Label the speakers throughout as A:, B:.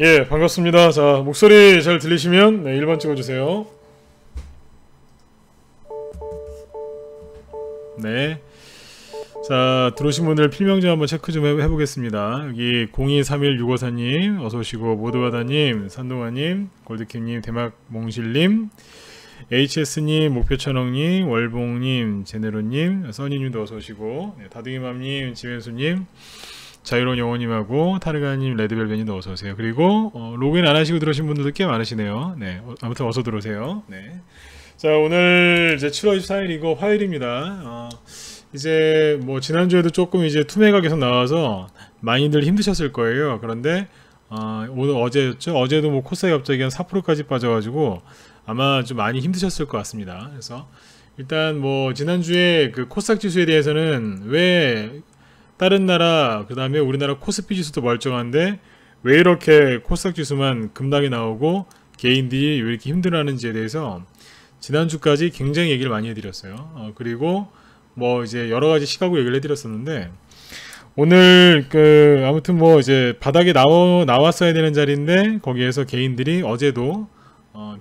A: 예, 반갑습니다. 자, 목소리 잘 들리시면 네, 1번 찍어주세요. 네. 자, 들어오신 분들 필명 좀 한번 체크 좀 해보겠습니다. 여기 0231654님 어서오시고, 모두바다님, 산동아님, 골드킴님, 대막몽실님, HS님, 목표천억님, 월봉님, 제네로님, 써니님도 어서오시고, 네, 다둥이맘님, 지wen수님, 자유로운 영호님하고 타르가님, 레드벨벳님도 어서오세요. 그리고 로그인 안하시고 들어오신 분들도 꽤 많으시네요. 네, 아무튼 어서 들어오세요. 네. 자, 오늘 이제 7월 24일이고 화요일입니다. 이제 뭐 지난주에도 조금 이제 투매가 계속 나와서 많이들 힘드셨을 거예요. 그런데 오늘 어제였죠? 어제도 뭐 코스닥이 갑자기 한 4%까지 빠져가지고 아마 좀 많이 힘드셨을 것 같습니다. 그래서 일단 뭐 지난주에 그 코스닥 지수에 대해서는 왜 다른 나라, 그 다음에 우리나라 코스피 지수도 멀쩡한데 왜 이렇게 코스닥 지수만 급락이 나오고 개인들이 왜 이렇게 힘들어하는지에 대해서 지난주까지 굉장히 얘기를 많이 해드렸어요. 그리고 뭐 이제 여러가지 시각으로 얘기를 해드렸었는데, 오늘 아무튼 뭐 이제 바닥에 나왔어야 되는 자리인데 거기에서 개인들이 어제도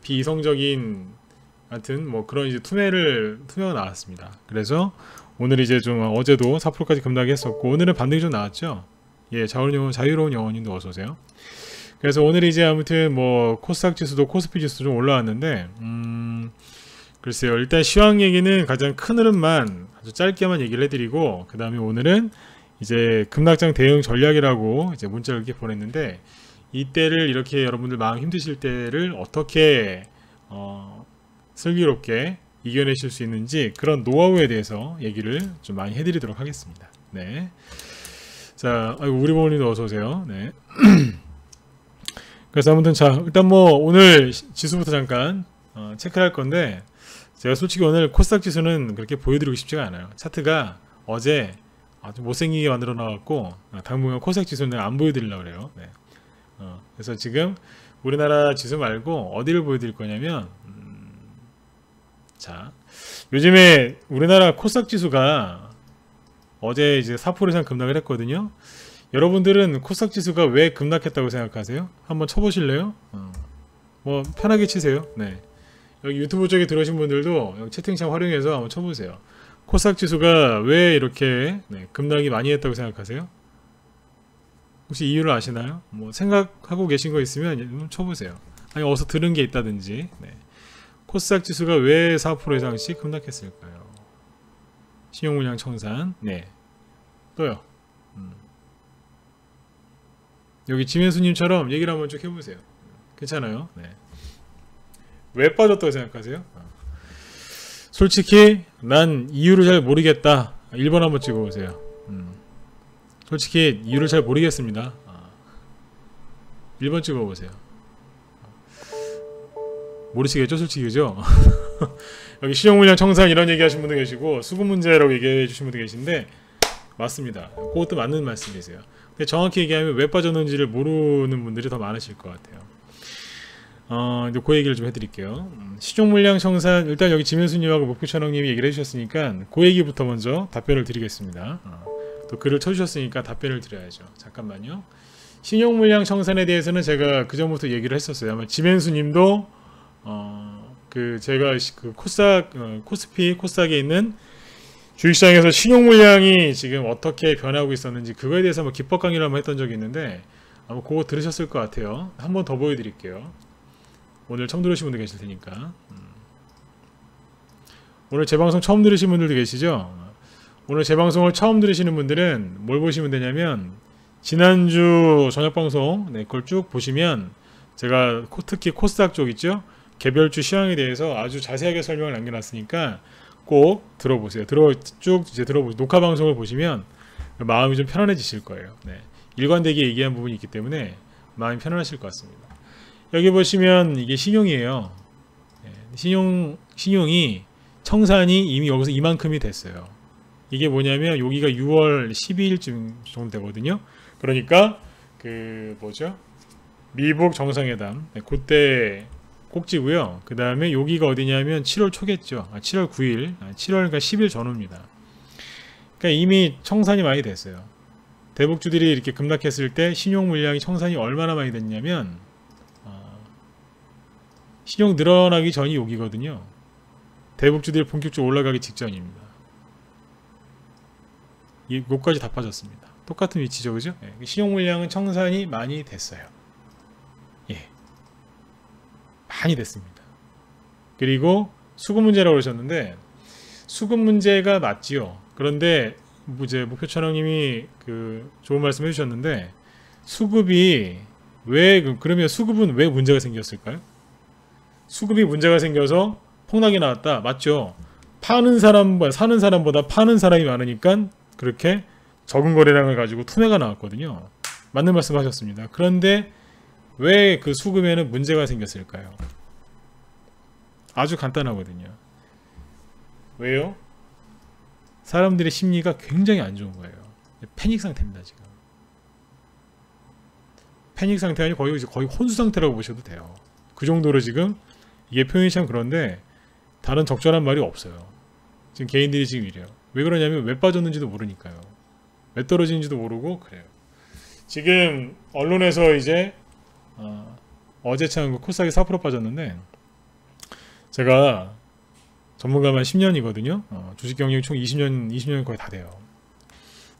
A: 비이성적인, 하여튼 뭐 그런 이제 투매가 나왔습니다. 그래서 오늘 이제 좀 어제도 4%까지 급락이 했었고, 오늘은 반등이 좀 나왔죠. 예, 자유로운 영혼님도 어서오세요. 그래서 오늘 이제 아무튼 뭐 코스닥 지수도 코스피 지수도 좀 올라왔는데, 글쎄요. 일단 시황 얘기는 가장 큰 흐름만 아주 짧게만 얘기를 해드리고, 그 다음에 오늘은 이제 급락장 대응 전략이라고 이제 문자를 이렇게 보냈는데, 이때를 이렇게 여러분들 마음 힘드실 때를 어떻게 슬기롭게 이겨내실 수 있는지, 그런 노하우에 대해서 얘기를 좀 많이 해드리도록 하겠습니다. 네. 자, 우리 부모님도 어서오세요. 네. 그래서 아무튼 자, 일단 뭐 오늘 지수부터 잠깐 체크를 할 건데, 제가 솔직히 오늘 코스닥 지수는 그렇게 보여드리고 싶지가 않아요. 차트가 어제 아주 못생기게 만들어 놔갖고 당분간 코스닥 지수는 내가 안 보여드리려고 그래요. 네. 그래서 지금 우리나라 지수 말고 어디를 보여드릴 거냐면, 자, 요즘에 우리나라 코스닥 지수가 어제 이제 4% 이상 급락을 했거든요. 여러분들은 코스닥 지수가 왜 급락했다고 생각하세요? 한번 쳐보실래요? 뭐 편하게 치세요. 네. 여기 유튜브 쪽에 들어오신 분들도 여기 채팅창 활용해서 한번 쳐보세요. 코스닥 지수가 왜 이렇게 급락이 많이 했다고 생각하세요? 혹시 이유를 아시나요? 뭐 생각하고 계신 거 있으면 한번 쳐보세요. 아니 어디서 들은 게 있다든지. 네. 코스닥 지수가 왜 4% 이상씩 급락했을까요? 신용물량 청산. 네. 또요. 여기 지면수님처럼 얘기를 한번 쭉 해보세요. 괜찮아요? 네. 왜 빠졌다고 생각하세요? 솔직히 난 이유를 잘 모르겠다. 1번 한번 찍어보세요. 솔직히 이유를 잘 모르겠습니다. 1번 찍어보세요. 모르시겠죠? 솔직히 그죠? 여기 신용물량 청산 이런 얘기 하신 분도 계시고, 수급 문제라고 얘기해 주신 분도 계신데, 맞습니다. 그것도 맞는 말씀이세요. 근데 정확히 얘기하면 왜 빠졌는지를 모르는 분들이 더 많으실 것 같아요. 이제 그 얘기를 좀 해드릴게요. 신용물량 청산, 일단 여기 지면수님하고 목표천억님이 얘기를 해주셨으니까 그 얘기부터 먼저 답변을 드리겠습니다. 또 글을 쳐주셨으니까 답변을 드려야죠. 잠깐만요. 신용물량 청산에 대해서는 제가 그 전부터 얘기를 했었어요. 아마 지면수님도 제가 그 코스닥에 있는 주식시장에서 신용물량이 지금 어떻게 변하고 있었는지 그거에 대해서 뭐 기법 강의를 한번 했던 적이 있는데, 아마 그거 들으셨을 것 같아요. 한번 더 보여드릴게요. 오늘 처음 들으신 분도 계실 테니까. 오늘 제 방송 처음 들으신 분들도 계시죠? 오늘 제 방송을 처음 들으시는 분들은 뭘 보시면 되냐면, 지난주 저녁방송 그걸 쭉 보시면 제가 특히 코스닥 쪽 있죠? 개별주 시황에 대해서 아주 자세하게 설명을 남겨놨으니까 꼭 들어보세요. 쭉 이제 들어보세요. 녹화 방송을 보시면 마음이 좀 편안해지실 거예요. 네. 일관되게 얘기한 부분이 있기 때문에 마음이 편안하실 것 같습니다. 여기 보시면 이게 신용이에요. 네. 신용이 청산이 이미 여기서 이만큼이 됐어요. 이게 뭐냐면 여기가 6월 12일쯤 정도 되거든요. 그러니까 미북 정상회담, 네, 그때 꼭지고요. 그 다음에 여기가 어디냐면 7월 초겠죠. 7월 9일, 7월 그러니까 10일 전후입니다. 그러니까 이미 청산이 많이 됐어요. 대북주들이 이렇게 급락했을 때 신용 물량이 청산이 얼마나 많이 됐냐면 신용 늘어나기 전이 여기거든요. 대북주들이 본격적으로 올라가기 직전입니다. 이곳까지 다 빠졌습니다. 똑같은 위치죠, 그죠? 예, 신용 물량은 청산이 많이 됐어요. 예, 많이 됐습니다. 그리고 수급 문제라고 그러셨는데 수급 문제가 맞지요. 그런데 이제 목표천왕님이 그 좋은 말씀 해주셨는데 수급이 그러면 수급은 왜 문제가 생겼을까요? 수급이 문제가 생겨서 폭락이 나왔다. 맞죠? 사는 사람보다 파는 사람이 많으니까 그렇게 적은 거래량을 가지고 투매가 나왔거든요. 맞는 말씀 하셨습니다. 그런데 왜 그 수급에는 문제가 생겼을까요? 아주 간단하거든요. 왜요? 사람들의 심리가 굉장히 안 좋은 거예요. 패닉 상태입니다, 지금. 패닉 상태가 아니고 거의 혼수 상태라고 보셔도 돼요. 그 정도로 지금 이게 표현이 참 그런데 다른 적절한 말이 없어요. 지금 개인들이 지금 이래요. 왜 그러냐면 왜 빠졌는지도 모르니까요. 왜 떨어지는지도 모르고 그래요. 지금 언론에서 이제 어제 참 코스닥이 4% 빠졌는데 제가 전문가만 10년이거든요. 주식 경력이 총 20년 거의 다 돼요.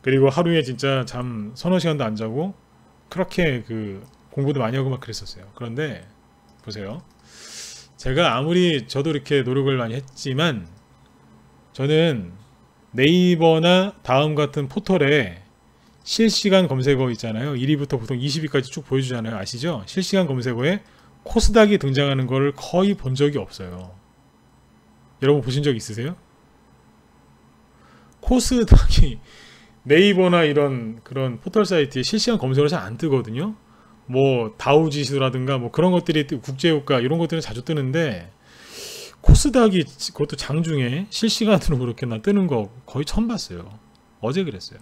A: 그리고 하루에 진짜 잠 서너 시간도 안 자고 그렇게 그 공부도 많이 하고 막 그랬었어요. 그런데 보세요. 제가 아무리 저도 이렇게 노력을 많이 했지만 저는 네이버나 다음 같은 포털에 실시간 검색어 있잖아요. 1위부터 보통 20위까지 쭉 보여주잖아요. 아시죠? 실시간 검색어에 코스닥이 등장하는 걸 거의 본 적이 없어요. 여러분 보신 적 있으세요? 코스닥이 네이버나 이런 그런 포털 사이트에 실시간 검색어를 잘 안 뜨거든요. 뭐 다우 지수라든가 뭐 그런 것들이 국제유가 이런 것들은 자주 뜨는데 코스닥이 그것도 장중에 실시간으로 그렇게 뜨는 거 거의 처음 봤어요. 어제 그랬어요.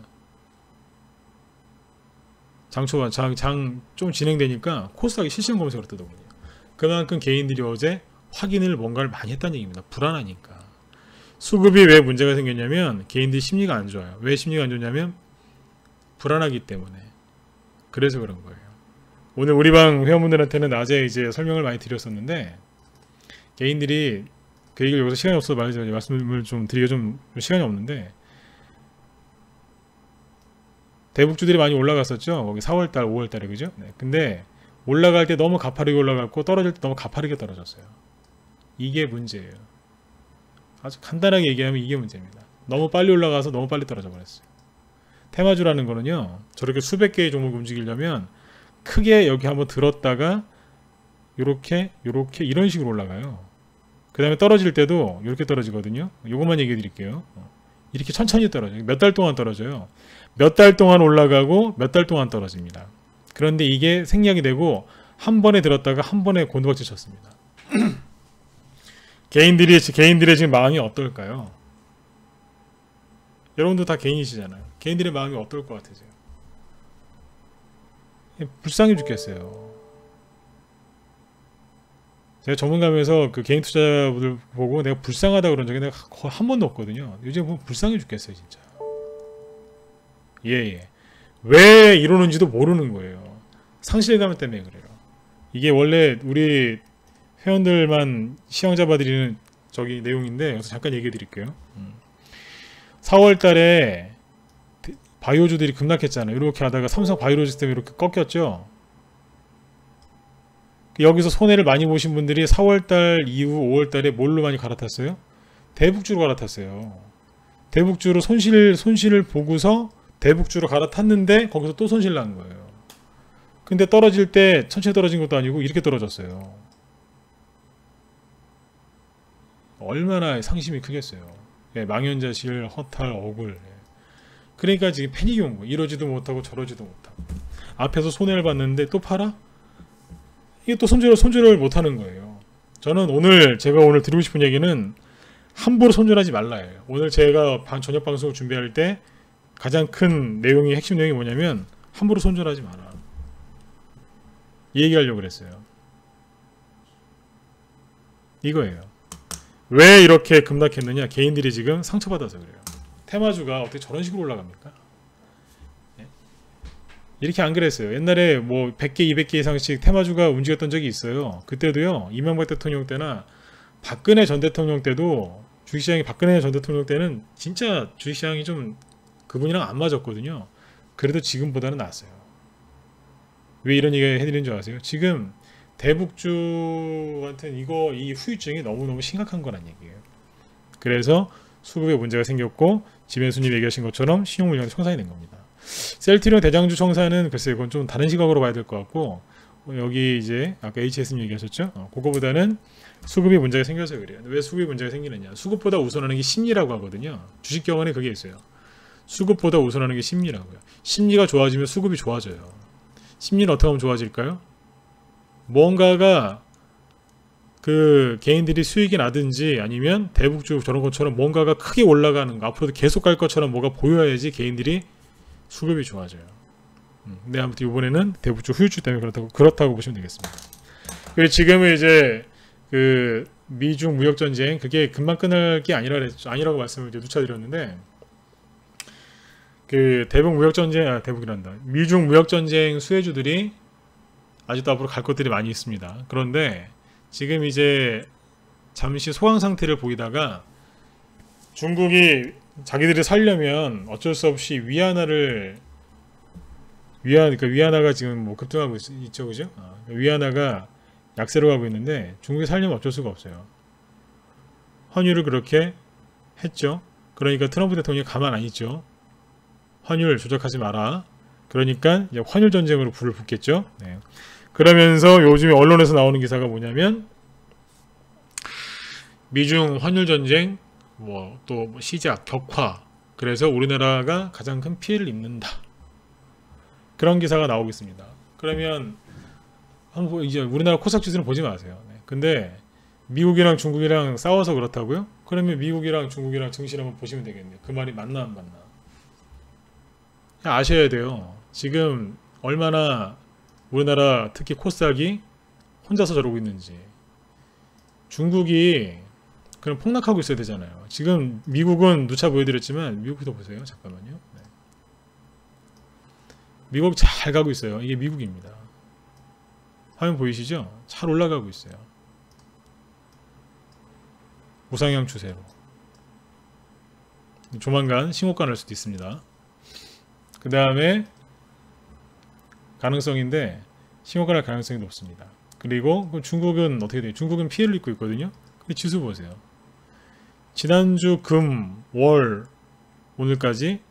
A: 장 좀 진행되니까 코스닥이 실시간 검색으로 뜨더군요. 그만큼 개인들이 어제 확인을 뭔가를 많이 했다는 얘기입니다. 불안하니까. 수급이 왜 문제가 생겼냐면 개인들이 심리가 안 좋아요. 왜 심리가 안 좋냐면 불안하기 때문에. 그래서 그런 거예요. 오늘 우리 방 회원분들한테는 낮에 이제 설명을 많이 드렸었는데 개인들이 그 얘기를 여기서 시간이 없어서 말씀을 좀 드리기가 좀 시간이 없는데 대북주들이 많이 올라갔었죠. 거기 4월달, 5월달에 그죠? 네. 근데 올라갈 때 너무 가파르게 올라갔고 떨어질 때 너무 가파르게 떨어졌어요. 이게 문제예요. 아주 간단하게 얘기하면 이게 문제입니다. 너무 빨리 올라가서 너무 빨리 떨어져 버렸어요. 테마주라는 거는요. 저렇게 수백 개의 종목을 움직이려면 크게 여기 한번 들었다가 요렇게 이런 식으로 올라가요. 그 다음에 떨어질 때도 이렇게 떨어지거든요. 요것만 얘기해 드릴게요. 이렇게 천천히 떨어져요. 몇 달 동안 떨어져요. 몇 달 동안 올라가고 몇 달 동안 떨어집니다. 그런데 이게 생략이 되고 한 번에 들었다가 한 번에 곤두박질 쳤습니다. 개인들의 지금 마음이 어떨까요? 여러분도 다 개인이시잖아요. 개인들의 마음이 어떨 것 같으세요? 불쌍해 죽겠어요. 제가 전문가면서 그 개인 투자자분들 보고 내가 불쌍하다 그런 적이 내가 거의 한 번도 없거든요. 요즘 보면 불쌍해 죽겠어요, 진짜. 예. 왜 이러는지도 모르는 거예요. 상실감 때문에 그래요. 이게 원래 우리 회원들만 시황 잡아드리는 저기 내용인데 여기서 잠깐 얘기해 드릴게요. 4월 달에 바이오주들이 급락했잖아요. 이렇게 하다가 삼성 바이오로직스 때문에 이렇게 꺾였죠. 여기서 손해를 많이 보신 분들이 4월달 이후 5월달에 뭘로 많이 갈아탔어요? 대북주로 갈아탔어요. 대북주로 손실을 보고서 대북주로 갈아탔는데 거기서 또 손실 난 거예요. 근데 떨어질 때 천천히 떨어진 것도 아니고 이렇게 떨어졌어요. 얼마나 상심이 크겠어요. 예, 망연자실, 허탈, 억울. 예. 그러니까 지금 패닉이 온 거예요. 이러지도 못하고 저러지도 못하고. 앞에서 손해를 봤는데 또 팔아? 이게 또 손절을 못하는 거예요. 저는 제가 오늘 드리고 싶은 얘기는 함부로 손절하지 말라예요. 오늘 제가 저녁 방송을 준비할 때 가장 큰 핵심 내용이 뭐냐면 함부로 손절하지 마라. 이 얘기하려고 그랬어요. 이거예요. 왜 이렇게 급락했느냐? 개인들이 지금 상처받아서 그래요. 테마주가 어떻게 저런 식으로 올라갑니까? 네? 이렇게 안 그랬어요. 옛날에 뭐 100개, 200개 이상씩 테마주가 움직였던 적이 있어요. 그때도요. 이명박 대통령 때나 박근혜 전 대통령 때도 주식시장이 박근혜 전 대통령 때는 진짜 주식시장이 좀 그분이랑 안 맞았거든요. 그래도 지금보다는 낫어요. 왜 이런 얘기 해드리는 줄 아세요? 지금 대북주 같은 이 후유증이 너무너무 심각한 거란 얘기예요. 그래서 수급에 문제가 생겼고 지배수님 얘기하신 것처럼 신용물량이 청산이 된 겁니다. 셀트리온 대장주 청산은 글쎄 이건 좀 다른 시각으로 봐야 될 것 같고 여기 이제 아까 HS님 얘기하셨죠? 그거보다는 수급이 문제가 생겨서 그래요. 왜 수급이 문제가 생기느냐? 수급보다 우선하는 게 심리라고 하거든요. 주식 경험에 그게 있어요. 수급보다 우선하는 게 심리라고요. 심리가 좋아지면 수급이 좋아져요. 심리는 어떻게 하면 좋아질까요? 뭔가가 그 개인들이 수익이 나든지 아니면 대북주 저런 것처럼 뭔가가 크게 올라가는 거 앞으로도 계속 갈 것처럼 뭐가 보여야지 개인들이 수급이 좋아져요. 근데 아무튼 이번에는 대북주 후유증 때문에 그렇다고 보시면 되겠습니다. 그리고 지금은 이제 그 미중 무역 전쟁 그게 금방 끝날 게 아니라고 말씀을 이제 누차 드렸는데 그 미중 무역 전쟁 수혜주들이 아직도 앞으로 갈 것들이 많이 있습니다. 그런데 지금 이제 잠시 소강 상태를 보이다가 중국이 자기들이 살려면 어쩔 수 없이 위안화가 지금 뭐 급등하고 있죠, 그죠? 위안화가 약세로 가고 있는데 중국이 살려면 어쩔 수가 없어요. 환율을 그렇게 했죠. 그러니까 트럼프 대통령이 가만 안 있죠. 환율 조작하지 마라. 그러니까 이제 환율 전쟁으로 불을 붙겠죠. 네. 그러면서 요즘에 언론에서 나오는 기사가 뭐냐면 미중 환율 전쟁 또 시작 격화. 그래서 우리나라가 가장 큰 피해를 입는다. 그런 기사가 나오고 있습니다. 그러면 한번 이제 우리나라 코스닥 지수는 보지 마세요. 네. 근데 미국이랑 중국이랑 싸워서 그렇다고요? 그러면 미국이랑 중국이랑 증시를 한번 보시면 되겠네요. 그 말이 맞나 안 맞나? 아셔야 돼요. 지금 얼마나 우리나라 특히 코스닥이 혼자서 저러고 있는지. 중국이 그럼 폭락하고 있어야 되잖아요. 지금 미국은 누차 보여드렸지만 미국부터 보세요. 잠깐만요. 네. 미국 잘 가고 있어요. 이게 미국입니다. 화면 보이시죠? 잘 올라가고 있어요. 우상향 추세로. 조만간 신고가 날 수도 있습니다. 그 다음에 가능성인데 신고가 날 가능성이 높습니다. 그리고 중국은 어떻게 돼요? 중국은 피해를 입고 있거든요. 근데 지수 보세요. 지난주 금, 월, 오늘까지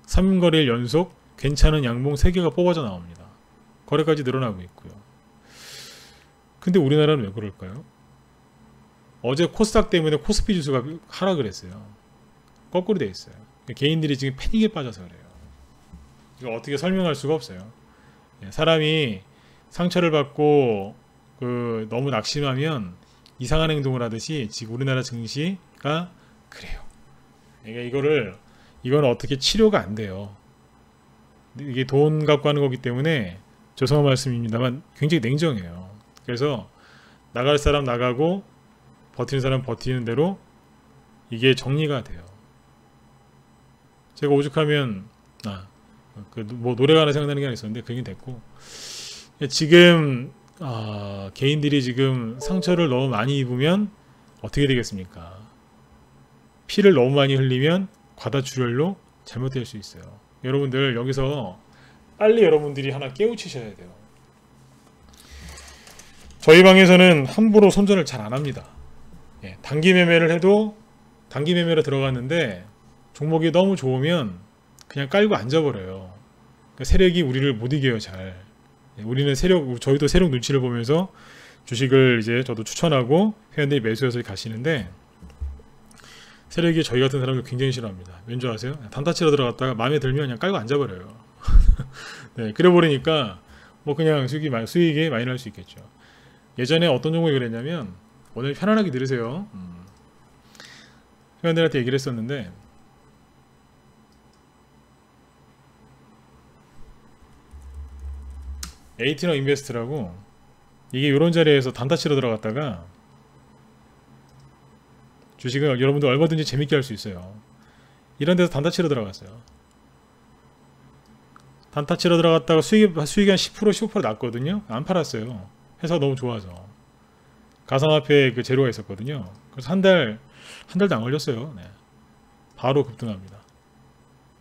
A: 3거래일 연속 괜찮은 양봉 3개가 뽑아져 나옵니다. 거래까지 늘어나고 있고요. 근데 우리나라는 왜 그럴까요? 어제 코스닥 때문에 코스피 지수가 하락을 했어요. 거꾸로 돼 있어요. 개인들이 지금 패닉에 빠져서 그래요. 이거 어떻게 설명할 수가 없어요. 사람이 상처를 받고 너무 낙심하면 이상한 행동을 하듯이 지금 우리나라 증시가 그래요. 그러니까 이건 어떻게 치료가 안 돼요. 이게 돈 갖고 하는 거기 때문에 죄송한 말씀입니다만 굉장히 냉정해요. 그래서 나갈 사람 나가고 버티는 사람 버티는 대로 이게 정리가 돼요. 제가 오죽하면 뭐 노래가 하나 생각나는 게 하나 있었는데 그게 됐고 지금 개인들이 지금 상처를 너무 많이 입으면 어떻게 되겠습니까? 피를 너무 많이 흘리면 과다출혈로 잘못될 수 있어요. 여러분들 여기서 빨리 여러분들이 하나 깨우치셔야 돼요. 저희 방에서는 함부로 손절을 잘 안 합니다. 단기 매매를 해도 단기 매매로 들어갔는데 종목이 너무 좋으면 그냥 깔고 앉아버려요. 그러니까 세력이 우리를 못 이겨요. 잘. 우리는 저희도 세력 눈치를 보면서 주식을 이제 저도 추천하고 회원들이 매수해서 가시는데 세력이 저희 같은 사람을 굉장히 싫어합니다. 왠지 아세요? 단타 치러 들어갔다가 마음에 들면 그냥 깔고 앉아버려요. 네, 그래버리니까 뭐 그냥 수익이 많이 날 수 있겠죠. 예전에 어떤 종목이 그랬냐면 오늘 편안하게 들으세요. 회원들한테 얘기를 했었는데 에이티너 인베스트라고 이게 이런 자리에서 단타 치러 들어갔다가 주식을 여러분들 얼마든지 재밌게 할 수 있어요. 이런 데서 단타 치러 들어갔어요. 단타 치러 들어갔다가 수익이 한 10% 15% 났거든요. 안 팔았어요. 회사가 너무 좋아서. 가상화폐 그 재료가 있었거든요. 그래서 한 달도 안 걸렸어요. 네. 바로 급등합니다.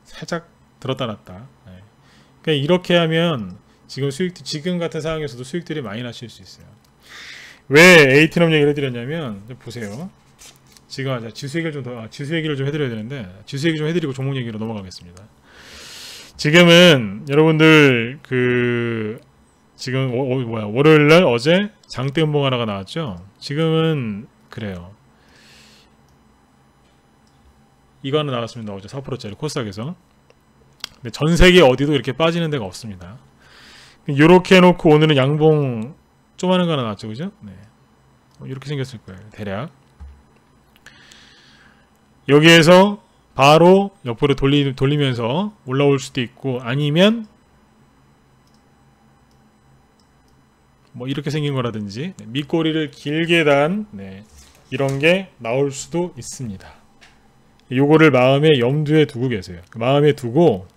A: 살짝 들었다 놨다. 네. 그러니까 이렇게 하면 지금 같은 상황에서도 수익들이 많이 나실 수 있어요. 왜 에이티넘 얘기를 해드렸냐면, 보세요. 지금 지수 얘기를 좀 해드려야 되는데, 지수 얘기 좀 해드리고 종목 얘기로 넘어가겠습니다. 지금은 여러분들 지금 월요일날 어제 장대 음봉 하나가 나왔죠. 지금은 그래요. 이거 하나 나왔습니다. 어제 4%짜리 코스닥에서. 근데 전 세계 어디도 이렇게 빠지는 데가 없습니다. 이렇게 해놓고 오늘은 양봉 조그마한 거 하나 나왔죠, 그죠? 네. 이렇게 생겼을 거예요, 대략. 여기에서 바로 옆으로 돌리면서 올라올 수도 있고, 아니면 뭐 이렇게 생긴 거라든지 밑꼬리를 길게 단 이런 게 나올 수도 있습니다. 요거를 마음에 염두에 두고 계세요. 마음에 두고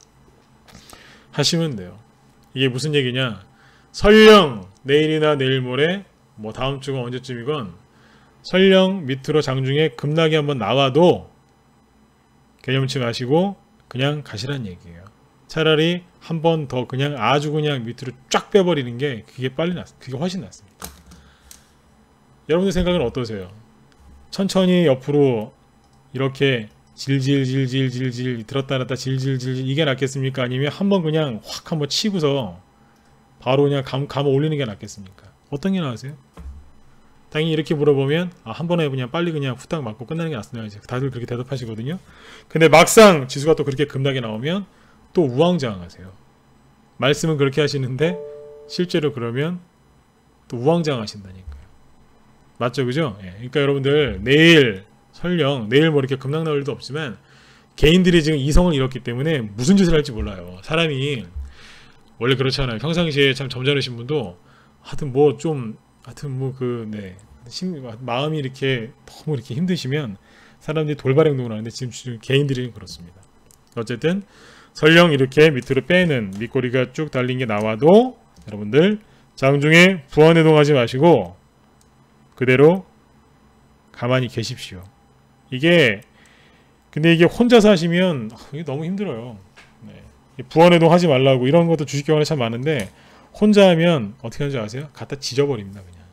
A: 하시면 돼요. 이게 무슨 얘기냐, 설령 내일이나 내일 모레 뭐 다음 주가 언제쯤이건 설령 밑으로 장중에 급락이 한번 나와도 개념치 마시고 그냥 가시란 얘기예요. 차라리 한 번 더 그냥 아주 그냥 밑으로 쫙 빼버리는 게 그게 훨씬 낫습니다. 여러분들 생각은 어떠세요? 천천히 옆으로 이렇게 질질질질질질 들었다 놨다 질질질질 이게 낫겠습니까? 아니면 한번 그냥 확 한번 치고서 바로 그냥 감아 올리는 게 낫겠습니까? 어떤 게 나으세요? 당연히 이렇게 물어보면 한 번에 그냥 빨리 그냥 후딱 맞고 끝나는 게 낫습니다. 다들 그렇게 대답하시거든요. 근데 막상 지수가 또 그렇게 급락이 나오면 또 우왕좌왕하세요. 말씀은 그렇게 하시는데 실제로 그러면 또 우왕좌왕하신다니까요. 맞죠, 그죠? 예. 그러니까 여러분들 내일 설령 내일 뭐 이렇게 급락 나올 일도 없지만 개인들이 지금 이성을 잃었기 때문에 무슨 짓을 할지 몰라요. 사람이 원래 그렇잖아요. 평상시에 참 점잖으신 분도 마음이 이렇게 너무 이렇게 힘드시면 사람들이 돌발 행동을 하는데 지금 개인들이 그렇습니다. 어쨌든 설령 이렇게 밑으로 빼는 밑꼬리가 쭉 달린 게 나와도 여러분들 장중에 부안해동하지 마시고 그대로 가만히 계십시오. 근데 이게 혼자서 하시면 이게 너무 힘들어요. 부안해동 하지 말라고 이런 것도 주식 경험에 참 많은데 혼자 하면 어떻게 하는지 아세요? 갖다 지져버립니다. 그냥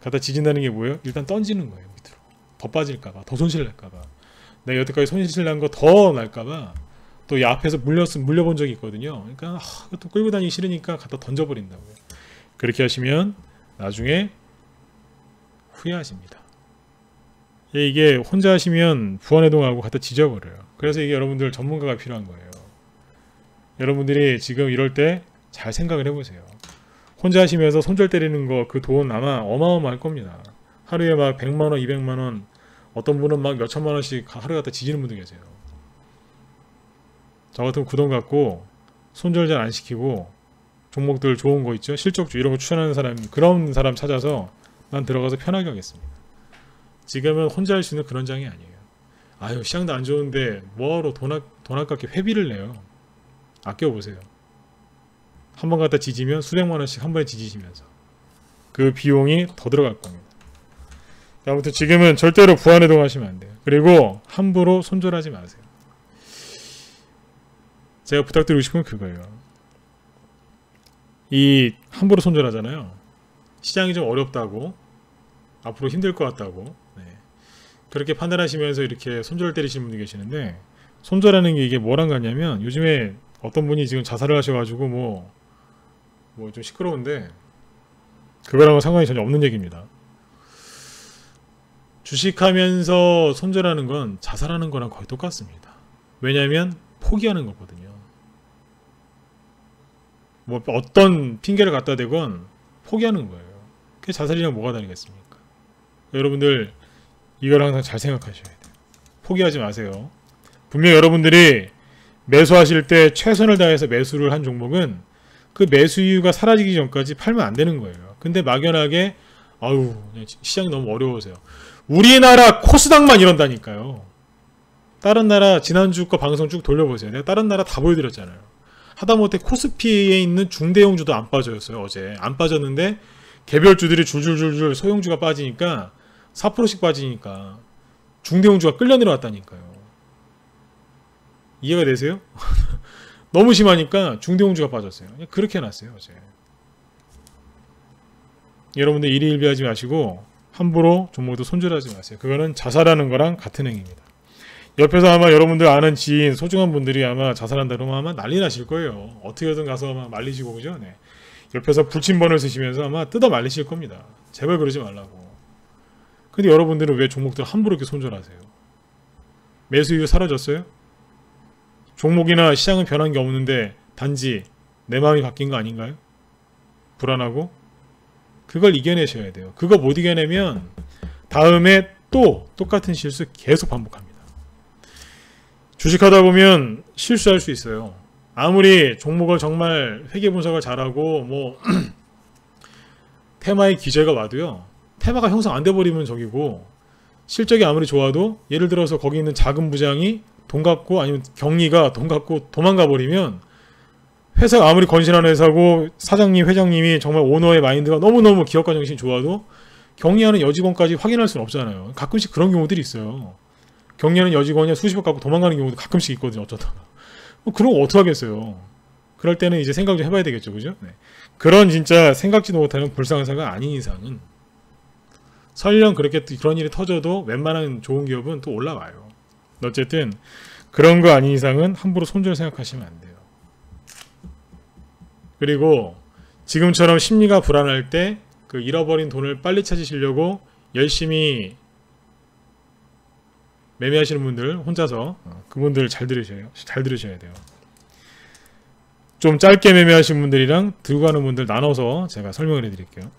A: 갖다 지진다는 게 뭐예요? 일단 던지는 거예요. 밑으로 더 빠질까봐, 더 손실 날까봐, 내가 여태까지 손실 난 거 더 날까봐 또 이 앞에서 물려본 적이 있거든요. 그러니까 또 끌고 다니기 싫으니까 갖다 던져버린다고요. 그렇게 하시면 나중에 후회하십니다. 이게 혼자 하시면 부안해동하고 갖다 지져버려요. 그래서 이게 여러분들 전문가가 필요한 거예요. 여러분들이 지금 이럴 때 잘 생각을 해보세요. 혼자 하시면서 손절 때리는 거 그 돈 아마 어마어마할 겁니다. 하루에 막 100만원, 200만원, 어떤 분은 막 몇천만원씩 하루에 갖다 지지는 분도 계세요. 저 같으면 그 돈 갖고 손절 잘 안 시키고 종목들 좋은 거 있죠? 실적주 이런 거 추천하는 사람, 그런 사람 찾아서 난 들어가서 편하게 하겠습니다. 지금은 혼자 할 수 있는 그런 장이 아니에요. 아유, 시장도 안 좋은데 뭐하러 돈 아깝게 회비를 내요. 아껴보세요. 한 번 갖다 지지면 수백만원씩 한 번에 지지시면서 그 비용이 더 들어갈 겁니다. 아무튼 지금은 절대로 부안해동 하시면 안 돼요. 그리고 함부로 손절하지 마세요. 제가 부탁드리고 싶은 건 그거예요. 이 함부로 손절하잖아요. 시장이 좀 어렵다고, 앞으로 힘들 것 같다고, 그렇게 판단하시면서 이렇게 손절 때리시는 분이 계시는데, 손절하는 게 이게 뭐랑 같냐면, 요즘에 어떤 분이 지금 자살을 하셔가지고 뭐 좀 시끄러운데 그거랑은 상관이 전혀 없는 얘기입니다. 주식하면서 손절하는 건 자살하는 거랑 거의 똑같습니다. 왜냐하면 포기하는 거거든요. 뭐 어떤 핑계를 갖다 대건 포기하는 거예요. 그게 자살이랑 뭐가 다르겠습니까? 여러분들 이걸 항상 잘 생각하셔야 돼요. 포기하지 마세요. 분명 여러분들이 매수하실 때 최선을 다해서 매수를 한 종목은 그 매수 이유가 사라지기 전까지 팔면 안 되는 거예요. 근데 막연하게 아유 시장이 너무 어려워서요. 우리나라 코스닥만 이런다니까요. 다른 나라 지난주 거 방송 쭉 돌려보세요. 내가 다른 나라 다 보여드렸잖아요. 하다못해 코스피에 있는 중대형주도 안 빠져였어요. 어제 안 빠졌는데 개별주들이 줄줄줄줄 소형주가 빠지니까 4%씩 빠지니까 중대형주가 끌려 내려왔다니까요. 이해가 되세요? 너무 심하니까 중대형주가 빠졌어요. 그렇게 해놨어요. 어제. 여러분들 일희일비하지 마시고 함부로 종목도 손절하지 마세요. 그거는 자살하는 거랑 같은 행위입니다. 옆에서 아마 여러분들 아는 지인, 소중한 분들이 아마 자살한다 그러면 아마 난리 나실 거예요. 어떻게든 가서 아마 말리시고, 그죠? 네. 옆에서 불침번을 쓰시면서 아마 뜯어 말리실 겁니다. 제발 그러지 말라고. 근데 여러분들은 왜 종목들 함부로 이렇게 손절하세요? 매수 이후 사라졌어요? 종목이나 시장은 변한 게 없는데 단지 내 마음이 바뀐 거 아닌가요? 불안하고? 그걸 이겨내셔야 돼요. 그거 못 이겨내면 다음에 또 똑같은 실수 계속 반복합니다. 주식하다 보면 실수할 수 있어요. 아무리 종목을 정말 회계 분석을 잘하고 뭐 테마의 기재가 와도요. 테마가 형성 안 돼버리면 저기고 실적이 아무리 좋아도 예를 들어서 거기 있는 자금 부장이 돈 갖고 아니면 경리가 돈 갖고 도망가 버리면 회사가 아무리 건실한 회사고 사장님, 회장님이 정말 오너의 마인드가 너무너무 기업가 정신이 좋아도 경리하는 여직원까지 확인할 수는 없잖아요. 가끔씩 그런 경우들이 있어요. 경리하는 여직원이 수십억 갖고 도망가는 경우도 가끔씩 있거든요. 어쩌다가. 그런 거 어떡하겠어요. 그럴 때는 이제 생각 좀 해봐야 되겠죠. 그죠? 네. 그런 진짜 생각지도 못하는 불상사가 아닌 이상은 설령 그렇게 그런 일이 터져도 웬만한 좋은 기업은 또 올라와요. 어쨌든 그런 거 아닌 이상은 함부로 손절 생각하시면 안 돼요. 그리고 지금처럼 심리가 불안할 때 그 잃어버린 돈을 빨리 찾으시려고 열심히 매매하시는 분들 혼자서 그분들 잘 들으셔야 돼요. 좀 짧게 매매하시는 분들이랑 들고 가는 분들 나눠서 제가 설명을 해드릴게요.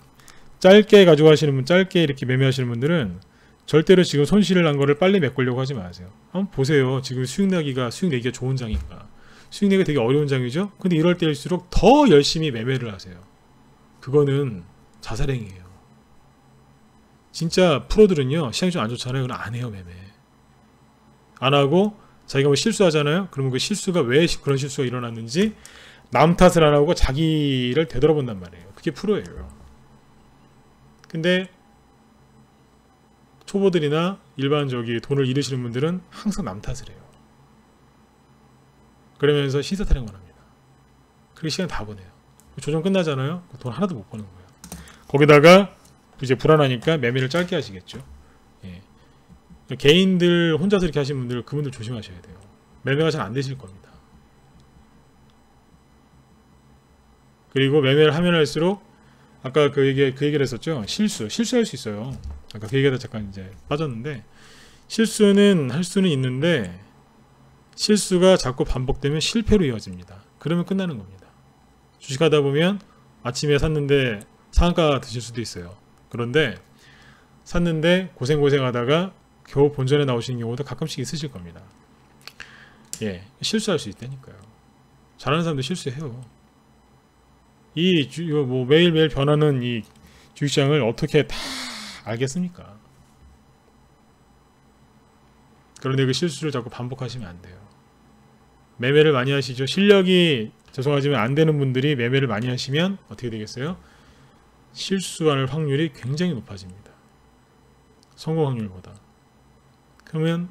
A: 짧게 가져가시는 분, 짧게 이렇게 매매하시는 분들은 절대로 지금 손실을 난 거를 빨리 메꾸려고 하지 마세요. 한번 보세요. 지금 수익 내기가 좋은 장인가. 수익 내기가 되게 어려운 장이죠. 근데 이럴 때일수록 더 열심히 매매를 하세요. 그거는 자살행위예요. 진짜 프로들은요. 시장이 좀 안 좋잖아요. 그럼 안 해요. 매매. 안 하고 자기가 뭐 실수하잖아요. 그러면 그 실수가 왜 그런 실수가 일어났는지 남 탓을 안 하고 자기를 되돌아본단 말이에요. 그게 프로예요. 근데 초보들이나 일반 돈을 잃으시는 분들은 항상 남 탓을 해요. 그러면서 신사타령만 합니다. 그렇게 시간 다 보내요. 조정 끝나잖아요. 돈 하나도 못 버는 거예요. 거기다가 이제 불안하니까 매매를 짧게 하시겠죠. 예. 개인들 혼자서 이렇게 하시는 분들 그분들 조심하셔야 돼요. 매매가 잘 안 되실 겁니다. 그리고 매매를 하면 할수록 아까 그 얘기를 했었죠. 실수할 수 있어요. 아까 그 얘기하다 잠깐 이제 빠졌는데 실수는 할 수는 있는데 실수가 자꾸 반복되면 실패로 이어집니다. 그러면 끝나는 겁니다. 주식하다 보면 아침에 샀는데 상한가 드실 수도 있어요. 그런데 샀는데 고생하다가 겨우 본전에 나오시는 경우도 가끔씩 있으실 겁니다. 예, 실수할 수 있다니까요. 잘하는 사람도 실수해요. 뭐 매일매일 변하는 이 주식시장을 어떻게 다 알겠습니까? 그런데 그 실수를 자꾸 반복하시면 안 돼요. 매매를 많이 하시죠. 실력이 죄송하지만 안 되는 분들이 매매를 많이 하시면 어떻게 되겠어요? 실수할 확률이 굉장히 높아집니다. 성공 확률보다. 그러면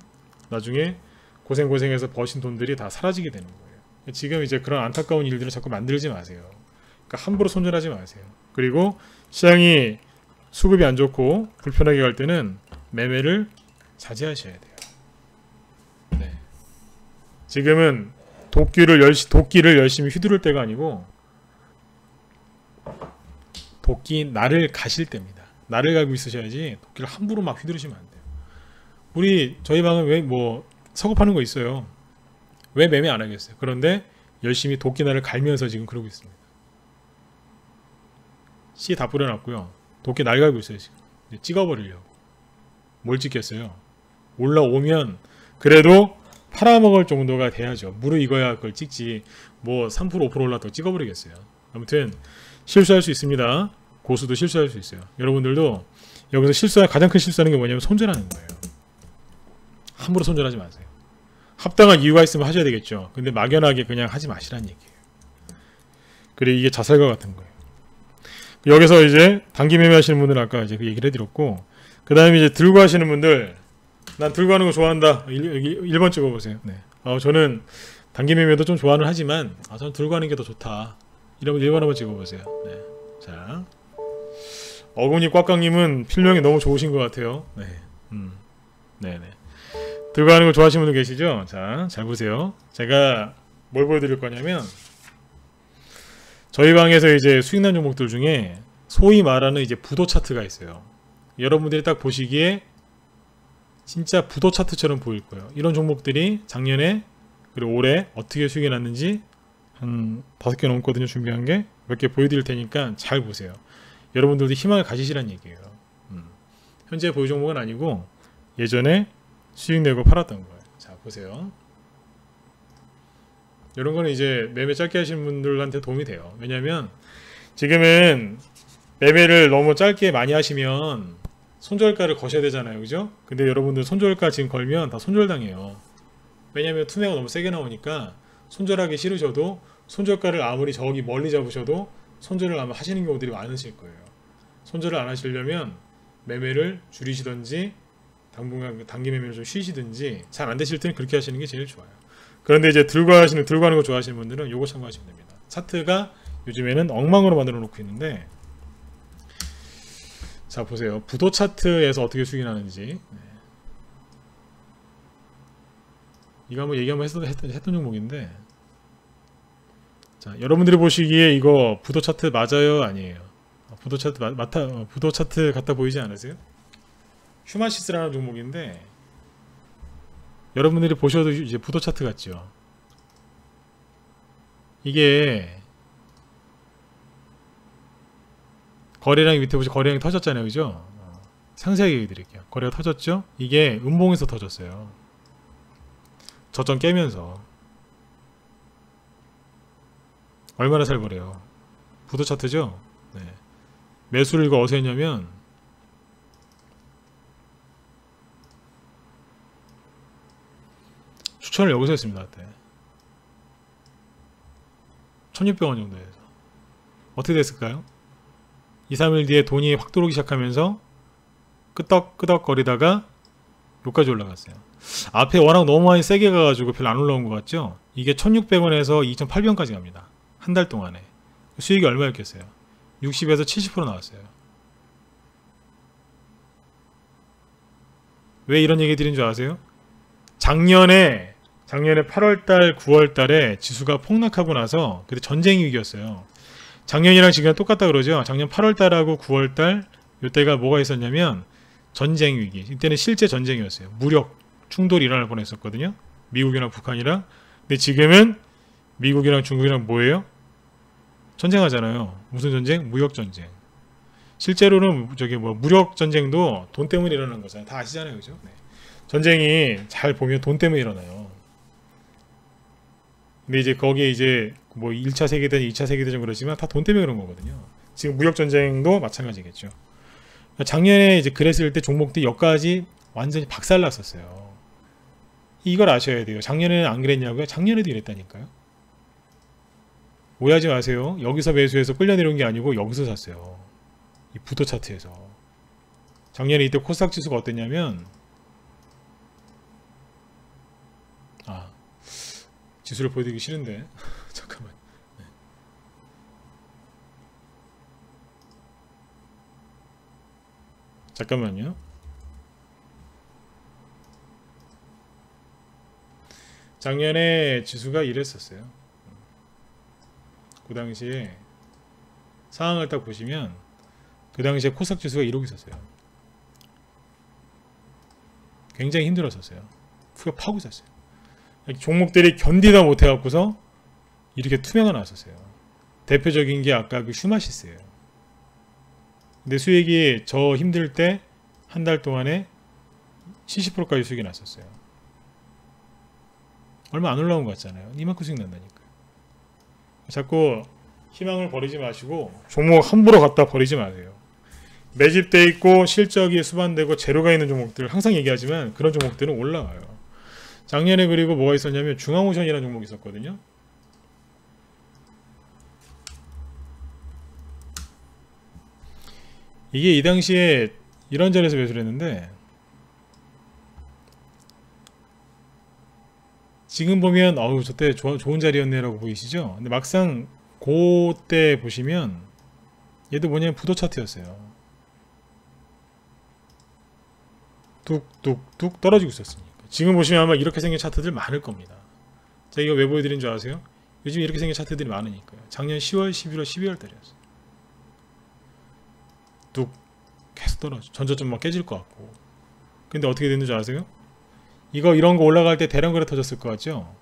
A: 나중에 고생해서 버신 돈들이 다 사라지게 되는 거예요. 지금 이제 그런 안타까운 일들을 자꾸 만들지 마세요. 그러니까 함부로 손절하지 마세요. 그리고 시장이 수급이 안 좋고 불편하게 갈 때는 매매를 자제하셔야 돼요. 네. 지금은 도끼를 열심히 휘두를 때가 아니고 도끼 날을 가실 때입니다. 날을 갈고 있으셔야지 도끼를 함부로 막 휘두르시면 안 돼요. 저희 방은 왜 뭐 서급하는 거 있어요. 왜 매매 안 하겠어요? 그런데 열심히 도끼 날을 갈면서 지금 그러고 있습니다. 씨 다 뿌려놨고요. 도끼 날 갈고 있어요. 지금 찍어버리려고. 뭘 찍겠어요? 올라오면 그래도 팔아먹을 정도가 돼야죠. 무르익어야 그걸 찍지. 뭐 3% 5% 올랐다고 찍어버리겠어요. 아무튼 실수할 수 있습니다. 고수도 실수할 수 있어요. 여러분들도 여기서 가장 큰 실수하는 게 뭐냐면 손절하는 거예요. 함부로 손절하지 마세요. 합당한 이유가 있으면 하셔야 되겠죠. 근데 막연하게 그냥 하지 마시라는 얘기예요. 그리고 이게 자살과 같은 거예요. 여기서 이제 단기 매매 하시는 분들은 아까 이제 그 얘기를 해드렸고, 그 다음에 이제 들고 하시는 분들, 난 들고 하는 거 좋아한다. 1번 찍어보세요. 네. 저는 단기 매매도 좀 좋아는 하지만, 저는 들고 하는 게 더 좋다. 이러면 1번 한번 찍어보세요. 네. 자, 어금니 꽉꽉님은 필명이 너무 좋으신 것 같아요. 네. 네네. 들고 하는 거 좋아하시는 분들 계시죠? 자, 잘 보세요. 제가 뭘 보여드릴 거냐면, 저희 방에서 이제 수익난 종목들 중에 소위 말하는 이제 부도 차트가 있어요. 여러분들이 딱 보시기에 진짜 부도 차트처럼 보일 거예요. 이런 종목들이 작년에 그리고 올해 어떻게 수익이 났는지 한 5개 넘거든요. 준비한 게 몇 개 보여드릴 테니까 잘 보세요. 여러분들도 희망을 가지시란 얘기예요. 현재 보유 종목은 아니고 예전에 수익 내고 팔았던 거예요. 자, 보세요. 이런 거는 이제 매매 짧게 하시는 분들한테 도움이 돼요. 왜냐면 지금은 매매를 너무 짧게 많이 하시면 손절가를 거셔야 되잖아요. 그죠? 근데 여러분들 손절가 지금 걸면 다 손절당해요. 왜냐면 투매가 너무 세게 나오니까 손절하기 싫으셔도 손절가를 아무리 저기 멀리 잡으셔도 손절을 아마 하시는 경우들이 많으실 거예요. 손절을 안 하시려면 매매를 줄이시든지 당분간 단기 매매를 좀 쉬시든지 잘 안 되실 때는 그렇게 하시는 게 제일 좋아요. 그런데 이제 들고 하는 거 좋아하시는 분들은 요거 참고하시면 됩니다. 차트가 요즘에는 엉망으로 만들어 놓고 있는데, 자 보세요. 부도 차트에서 어떻게 수익이 나는지. 네. 이거 한번 얘기 한번 했던 종목인데, 자 여러분들이 보시기에 이거 부도 차트 맞아요? 아니에요? 부도 차트 부도 차트 같아 보이지 않으세요? 휴마시스라는 종목인데 여러분들이 보셔도 이제 부도 차트 같죠. 이게 거래량이 밑에 보시 거래량이 터졌잖아요, 그죠? 상세하게 얘기 드릴게요. 거래가 터졌죠? 이게 음봉에서 터졌어요. 저점 깨면서. 얼마나 잘 거래요? 부도 차트죠? 네. 매수를 이거 어디서 했냐면 추천을 여기서 했습니다. 그때 1600원 정도에서 어떻게 됐을까요? 2, 3일 뒤에 돈이 확 들어오기 시작하면서 끄덕끄덕 거리다가 여기까지 올라갔어요. 앞에 워낙 너무 많이 세게 가가지고 별로 안 올라온 것 같죠? 이게 1600원에서 2800원까지 갑니다. 한 달 동안에 수익이 얼마였겠어요? 60에서 70% 나왔어요. 왜 이런 얘기 드린 줄 아세요? 작년에 8월달 9월달에 지수가 폭락하고 나서 그때 전쟁 위기였어요. 작년이랑 지금 똑같다 그러죠. 작년 8월달하고 9월달 이때가 뭐가 있었냐면 전쟁 위기. 이때는 실제 전쟁이었어요. 무력 충돌이 일어날 뻔했었거든요. 미국이랑 북한이랑. 근데 지금은 미국이랑 중국이랑 뭐예요? 전쟁하잖아요. 무슨 전쟁? 무역 전쟁. 실제로는 저기 뭐 무력 전쟁도 돈 때문에 일어나는 거잖아요. 다 아시잖아요, 그죠? 네. 전쟁이 잘 보면 돈 때문에 일어나요. 근데 이제 거기에 이제 뭐 1차 세계대전, 2차 세계대전 그러지만 다 돈 때문에 그런 거거든요. 지금 무역 전쟁도 마찬가지겠죠. 작년에 이제 그랬을 때 종목들이 여기까지 완전히 박살났었어요. 이걸 아셔야 돼요. 작년에는 안 그랬냐고요? 작년에도 이랬다니까요. 오해하지 마세요. 여기서 매수해서 끌려 내려온 게 아니고 여기서 샀어요. 이 부도 차트에서. 작년에 이때 코스닥 지수가 어땠냐면 지수를 보여드리기 싫은데 잠깐만. 네. 잠깐만요. 작년에 지수가 이랬었어요. 그 당시에 상황을 딱 보시면 그 당시에 코스닥 지수가 이러고 있었어요. 굉장히 힘들었었어요. 후가 파고 있었어요. 종목들이 견디다 못해갖고서 이렇게 투명화 나왔었어요. 대표적인 게 아까 그 휴마시스예요. 근데 수익이 저 힘들 때 한 달 동안에 70%까지 수익이 났었어요. 얼마 안 올라온 것 같잖아요. 이만큼 수익 난다니까요. 자꾸 희망을 버리지 마시고 종목 함부로 갖다 버리지 마세요. 매집돼 있고 실적이 수반되고 제로가 있는 종목들 항상 얘기하지만 그런 종목들은 올라와요. 작년에 그리고 뭐가 있었냐면 중앙오션이라는 종목이 있었거든요. 이게 이 당시에 이런 자리에서 매수를 했는데 지금 보면 어우 저때 좋은 자리였네 라고 보이시죠? 근데 막상 그때 보시면 얘도 뭐냐면 부도 차트였어요. 뚝뚝뚝 떨어지고 있었으니까. 지금 보시면 아마 이렇게 생긴 차트들 많을 겁니다. 제가 이거 왜 보여드린 줄 아세요? 요즘 이렇게 생긴 차트들이 많으니까요. 작년 10월, 11월, 12월 달이었어요. 뚝 계속 떨어져. 전저점 막 깨질 것 같고. 근데 어떻게 됐는지 아세요? 이런 거 올라갈 때 대량 거래 터졌을 것 같죠?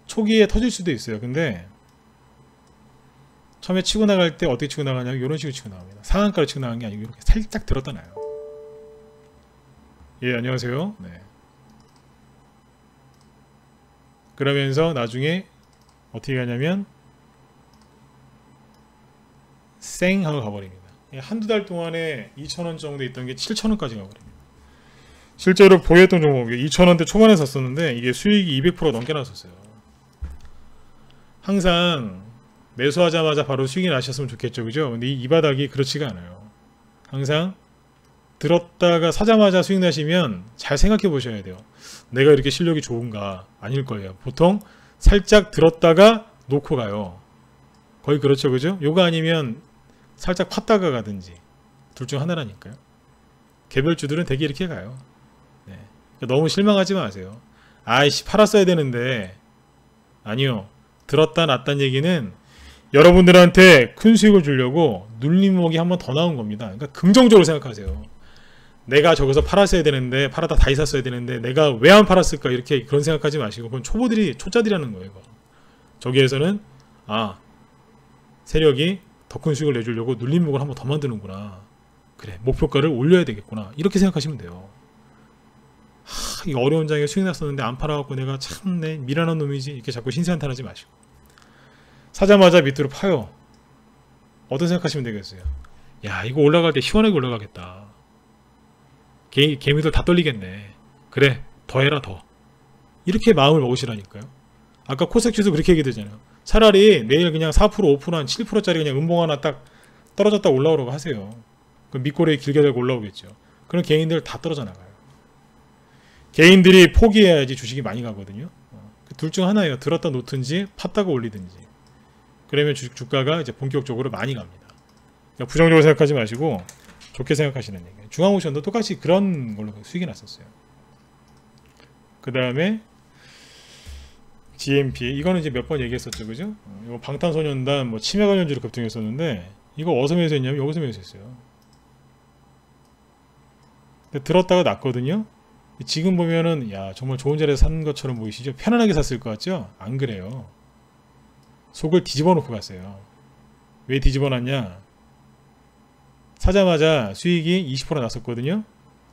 A: 초기에 터질 수도 있어요. 근데 처음에 치고 나갈 때 어떻게 치고 나가냐면 이런 식으로 치고 나갑니다. 상한가로 치고 나간 게 아니고 이렇게 살짝 들었다 놔요. 예, 안녕하세요. 네. 그러면서 나중에 어떻게 가냐면 쌩 하고 가버립니다. 한두 달 동안에 2,000원 정도 있던 게 7,000원까지 가버립니다. 실제로 보였던 종목이 2,000원대 초반에 샀었는데 이게 수익이 200% 넘게 났었어요. 항상 매수하자마자 바로 수익이 나셨으면 좋겠죠, 그죠? 근데 이 바닥이 그렇지가 않아요. 항상 들었다가 사자마자 수익 나시면 잘 생각해 보셔야 돼요. 내가 이렇게 실력이 좋은가? 아닐 거예요. 보통 살짝 들었다가 놓고 가요. 거의 그렇죠, 그죠? 요거 아니면 살짝 팠다가 가든지 둘 중 하나라니까요. 개별주들은 대개 이렇게 가요. 네. 그러니까 너무 실망하지 마세요. 아이씨 팔았어야 되는데 아니요. 들었다 놨다는 얘기는 여러분들한테 큰 수익을 주려고 눌림목이 한 번 더 나온 겁니다. 그러니까 긍정적으로 생각하세요. 내가 저기서 팔았어야 되는데 팔았다 다시 샀어야 되는데 내가 왜 안 팔았을까 이렇게 그런 생각하지 마시고 그건 초짜들이라는 거예요. 이거. 저기에서는 세력이 더 큰 수익을 내주려고 눌림목을 한 번 더 만드는구나. 그래 목표가를 올려야 되겠구나. 이렇게 생각하시면 돼요. 이 어려운 장에 수익 났었는데 안 팔아갖고 내가 참 미련한 놈이지 이렇게 자꾸 신세한탄하지 마시고 사자마자 밑으로 파요. 어떤 생각하시면 되겠어요? 야 이거 올라갈 때 시원하게 올라가겠다. 개미들 다 떨리겠네. 그래 더 해라 더. 이렇게 마음을 먹으시라니까요. 아까 코스닥지수 그렇게 얘기되잖아요. 차라리 내일 그냥 4% 5% 한 7%짜리 그냥 음봉 하나 딱 떨어졌다 올라오라고 하세요. 그럼 밑꼬리에 길게 달고 올라오겠죠. 그럼 개인들 다 떨어져 나가요. 개인들이 포기해야지 주식이 많이 가거든요. 둘 중 하나예요. 들었다 놓든지 팠다가 올리든지. 그러면 주가가 이제 본격적으로 많이 갑니다. 그러니까 부정적으로 생각하지 마시고 좋게 생각하시는 얘기예요. 중앙오션도 똑같이 그런 걸로 수익이 났었어요. 그 다음에 GMP 이거는 이제 몇 번 얘기했었죠, 그죠? 이거 방탄소년단 뭐 치매 관련주로 급등했었는데 이거 어디서 매수했냐면 여기서 매수했어요. 근데 들었다가 났거든요. 지금 보면은 야 정말 좋은 자리에서 산 것처럼 보이시죠? 편안하게 샀을 것 같죠? 안 그래요. 속을 뒤집어 놓고 갔어요. 왜 뒤집어 놨냐? 사자마자 수익이 20% 났었거든요.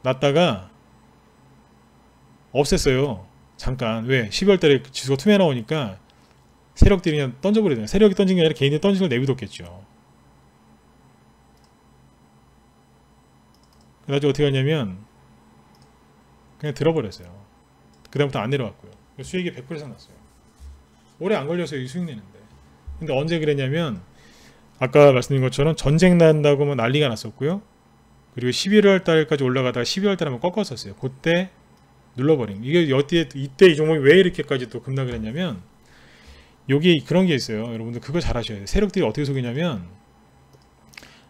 A: 났다가 없앴어요. 잠깐. 왜? 12월 달에 지수가 투매 나오니까 세력들이 그냥 던져버리잖아요. 세력이 던진 게 아니라 개인이 던진 걸 내비뒀겠죠. 그래가지고 어떻게 하냐면 그냥 들어버렸어요. 그 다음부터 안 내려왔고요. 수익이 100% 이상 났어요. 오래 안 걸려서 여기 수익 내는데. 근데 언제 그랬냐면 아까 말씀드린 것처럼 전쟁 난다고 뭐 난리가 났었고요. 그리고 11월 달까지 올라가다가 12월 달에 한번 꺾었었어요. 그때 눌러버린. 이게 이때 이 종목이 왜 이렇게까지 또 급락을 했냐면 여기 그런 게 있어요. 여러분들 그거 잘 아셔야 돼요. 세력들이 어떻게 속이냐면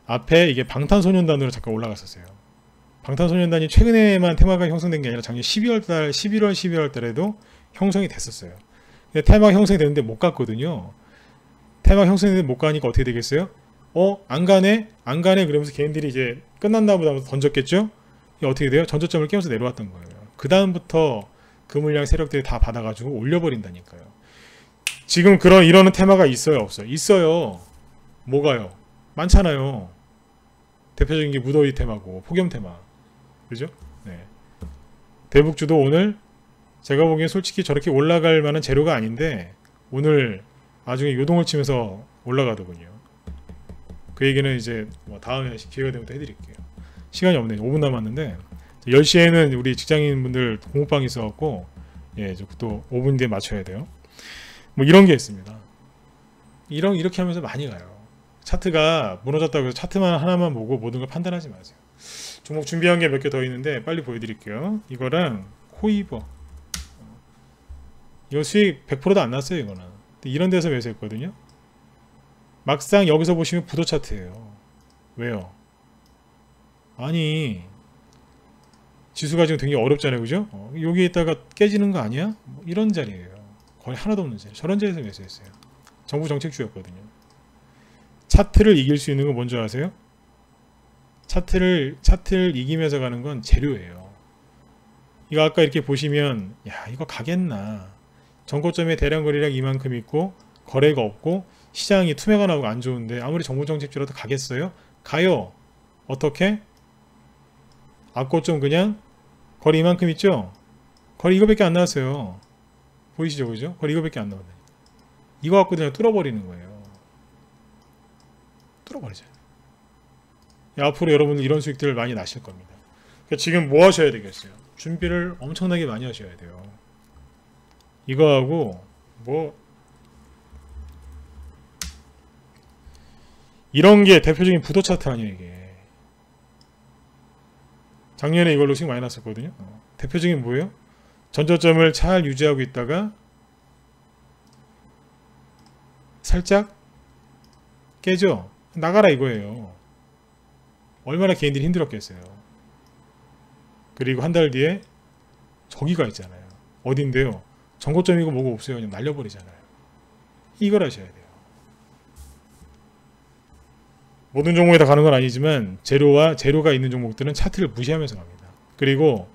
A: 앞에 이게 방탄소년단으로 잠깐 올라갔었어요. 방탄소년단이 최근에만 테마가 형성된 게 아니라 작년 12월 달, 11월, 12월 달에도 형성이 됐었어요. 근데 테마가 형성이 됐는데 못 갔거든요. 테마가 형성이 됐는데 못 가니까 어떻게 되겠어요? 안 가네? 안 가네? 그러면서 개인들이 이제 끝났나 보다 하면서 던졌겠죠? 이게 어떻게 돼요? 전저점을 깨면서 내려왔던 거예요. 그 다음부터 그 물량 세력들이 다 받아가지고 올려버린다니까요. 지금 이러는 테마가 있어요? 없어요? 있어요. 뭐가요? 많잖아요. 대표적인 게 무더위 테마고 폭염 테마. 그죠? 네. 대북주도 오늘 제가 보기엔 솔직히 저렇게 올라갈 만한 재료가 아닌데 오늘 나중에 요동을 치면서 올라가더군요. 그 얘기는 이제 뭐 다음에 기회가 되면 또 해드릴게요. 시간이 없네요. 5분 남았는데 10시에는 우리 직장인분들 공부방이 있어갖고 예, 또 5분 뒤에 맞춰야 돼요. 뭐 이런 게 있습니다. 이렇게 하면서 많이 가요. 차트가 무너졌다고 해서 차트만 하나만 보고 모든 걸 판단하지 마세요. 종목 준비한 게 몇 개 더 있는데 빨리 보여드릴게요. 이거랑 코이버, 이거 수익 100%도 안 났어요. 이거는 이런 데서 매수했거든요. 막상 여기서 보시면 부도 차트예요. 왜요? 아니 지수가 지금 굉장히 어렵잖아요, 그죠? 여기 있다가 깨지는 거 아니야? 뭐 이런 자리예요. 거의 하나도 없는 자리. 저런 자리에서 매수했어요. 정부 정책주였거든요. 차트를 이길 수 있는 건 뭔지 아세요? 차트를 이기면서 가는 건 재료예요. 이거 아까 이렇게 보시면 야 이거 가겠나? 전고점에 대량 거래량 이만큼 있고 거래가 없고 시장이 투매가 나오고 안 좋은데 아무리 정부 정책주라도 가겠어요? 가요. 어떻게? 앞고점 그냥 거리 이만큼 있죠? 거리 이거밖에 안 나왔어요. 보이시죠, 그죠? 거리 이거밖에 안 나왔네. 이거 갖고 그냥 뚫어버리는 거예요. 뚫어버리죠. 앞으로 여러분들 이런 수익들을 많이 나실 겁니다. 그러니까 지금 뭐 하셔야 되겠어요? 준비를 엄청나게 많이 하셔야 돼요. 이거하고 뭐 이런 게 대표적인 부도 차트 아니에요, 이게. 작년에 이걸로 수익 많이 났었거든요. 대표적인 뭐예요? 전저점을 잘 유지하고 있다가 살짝 깨져 나가라 이거예요. 얼마나 개인들이 힘들었겠어요. 그리고 한 달 뒤에 저기가 있잖아요. 어딘데요? 전고점이고 뭐고 없어요. 그냥 날려버리잖아요. 이걸 하셔야 돼요. 모든 종목에 다 가는 건 아니지만 재료가 있는 종목들은 차트를 무시하면서 갑니다. 그리고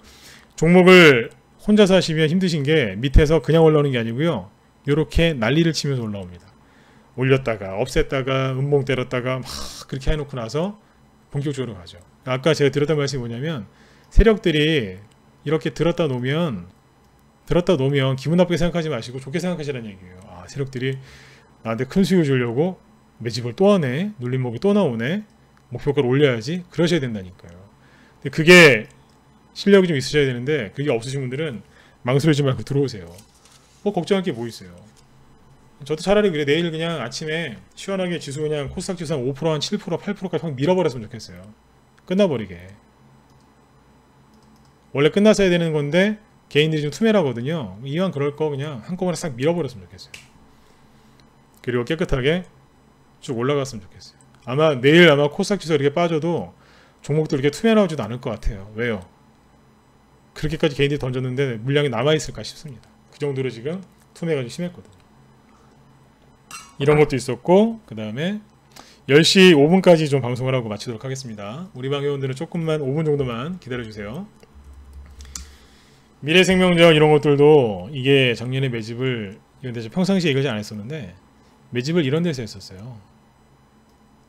A: 종목을 혼자서 하시면 힘드신 게 밑에서 그냥 올라오는 게 아니고요. 이렇게 난리를 치면서 올라옵니다. 올렸다가 없앴다가 음봉 때렸다가 막 그렇게 해놓고 나서 본격적으로 가죠. 아까 제가 드렸던 말씀이 뭐냐면 세력들이 이렇게 들었다 놓으면 기분 나쁘게 생각하지 마시고 좋게 생각하시라는 얘기예요. 아, 세력들이 나한테 큰 수익을 주려고 매집을 또 하네, 눌림목이 또 나오네, 목표가를 올려야지, 그러셔야 된다니까요. 근데 그게 실력이 좀 있으셔야 되는데 그게 없으신 분들은 망설이지 말고 들어오세요. 뭐 걱정할 게 뭐 있어요. 저도 차라리 그래, 내일 그냥 아침에 시원하게 지수 그냥 코스닥 지수 한 5%, 한 7%, 8%까지 확 밀어버렸으면 좋겠어요. 끝나버리게. 원래 끝났어야 되는 건데 개인들이 좀 투매라거든요. 이왕 그럴 거 그냥 한꺼번에 싹 밀어버렸으면 좋겠어요. 그리고 깨끗하게 쭉 올라갔으면 좋겠어요. 아마 내일 코스닥 지수가 이렇게 빠져도 종목도 이렇게 투매 나오지도 않을 것 같아요. 왜요? 그렇게까지 개인들이 던졌는데 물량이 남아있을까 싶습니다. 그 정도로 지금 투매가 좀 심했거든요. 이런 것도 있었고, 그 다음에 10시 5분까지 좀 방송을 하고 마치도록 하겠습니다. 우리 방 회원들은 조금만 5분 정도만 기다려주세요. 미래생명전 이런 것들도 이게 작년에 매집을 이런 데서 평상시에 이거지 안 했었는데 매집을 이런 데서 했었어요.